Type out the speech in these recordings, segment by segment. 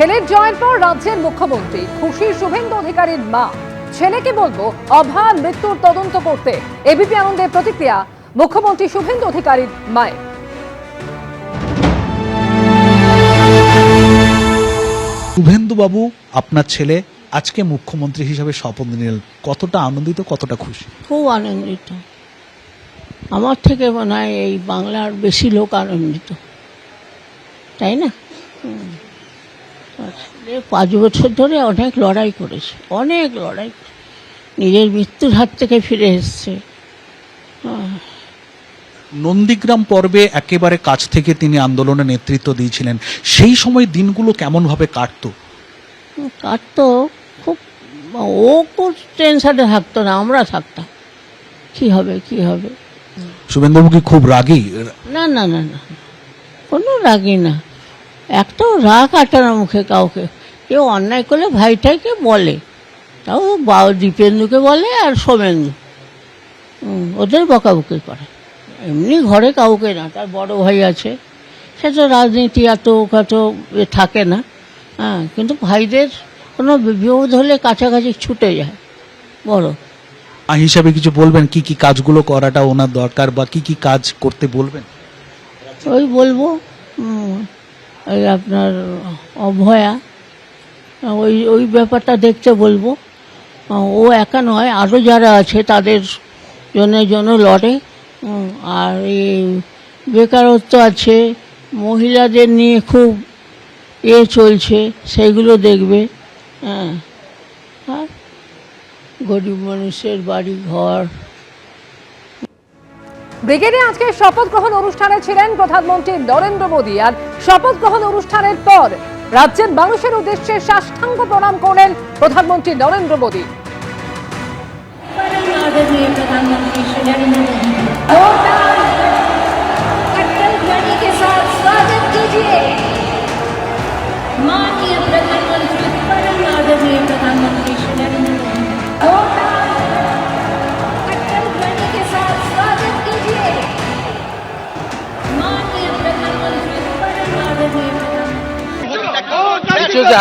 ছেলের জয়ের পর রাজ্যের মুখ্যমন্ত্রী খুশি শুভেন্দু অধিকারীর মা। ছেলেকে বলবো অভার মৃত্যুর তদন্ত করতে। এবিপি আনন্দের প্রতিক্রিয়া মুখ্যমন্ত্রী শুভেন্দু অধিকারীর মায়ের। শুভেন্দু বাবু, আপনার ছেলে আজকে মুখ্যমন্ত্রী হিসেবে শপথ নিলেন, কতটা আনন্দিত, কতটা খুশি? খুব আনন্দিত। আমার থেকে মনে হয় এই বাংলার বেশি লোক আনন্দিত, তাই না? 5 বছর ধরে অনেক লড়াই করেছে, অনেক লড়াই, নিজের মৃত্যুর হাত থেকে ফিরে এসছে। নন্দীগ্রাম পর্বে একেবারে কাছ থেকে তিনি আন্দোলনে নেতৃত্ব দিয়েছিলেন, সেই সময় দিনগুলো কেমনভাবে কাটতো? কাটতো খুব, ও খুব টেনশনে থাকতো না, আমরা থাকতাম কি হবে কি হবে। শুভেন্দুবাবু কি খুব রাগী? না না না না, কোনো রাগই না, একটাও রাগ আটে না মুখে কাউকে। কেউ অন্যায় করলে ভাইটাকে বলে, তাও দীপেন্দুকে বলে আর সোমেন্দু, ওদের বকাবকি করে। এমনি ঘরে কাউকে না, তার বড় ভাই আছে, সে তো রাজনীতি এত থাকে না, হ্যাঁ, কিন্তু ভাইদের কোনো বিপদ হলে কাছাকাছি ছুটে যায় বড়। হিসাবে কিছু বলবেন, কি কি কাজগুলো করাটা ওনার দরকার বা কি কি কাজ করতে বলবেন? ওই বলবো, ওই আপনার অভয়া, ওই ওই ব্যাপারটা দেখতে বলবো। ও একা নয়, আরও যারা আছে তাদের জন্য লড়ে। আর এই বেকারত্ব আছে, মহিলাদের নিয়ে খুব চলছে, সেইগুলো দেখবে। হ্যাঁ, আর গরিব মানুষের বাড়ি ঘর। ব্রিগেডে আজকে শপথ গ্রহণ অনুষ্ঠানে ছিলেন প্রধানমন্ত্রী নরেন্দ্র মোদী। আর শপথ গ্রহণ অনুষ্ঠানের পর রাজ্যের মানুষের উদ্দেশ্যে সাষ্টাঙ্গ প্রণাম করলেন প্রধানমন্ত্রী নরেন্দ্র মোদী।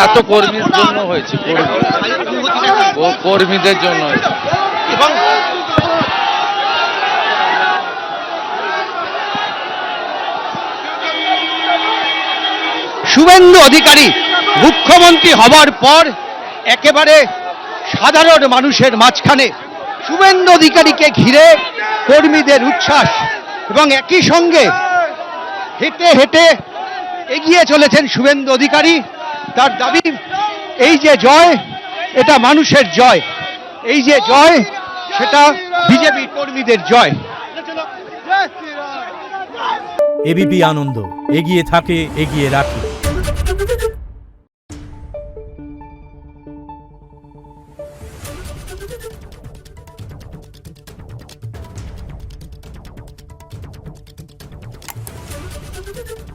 এত কর্মীর জন্য হয়েছে, কর্মীদের জন্য হয়েছে। এবং শুভেন্দু অধিকারী মুখ্যমন্ত্রী হবার পর একেবারে সাধারণ মানুষের মাঝখানে শুভেন্দু অধিকারীকে ঘিরে কর্মীদের উচ্ছ্বাস, এবং একই সঙ্গে হেঁটে হেঁটে এগিয়ে চলেছেন শুভেন্দু অধিকারী। তার দাবি, এই যে জয়, এটা মানুষের জয়, এই যে জয়, সেটা বিজেপি কর্মীদের জয়। এবিপি আনন্দ, এগিয়ে থাকে, এগিয়ে রাখে। Thank you.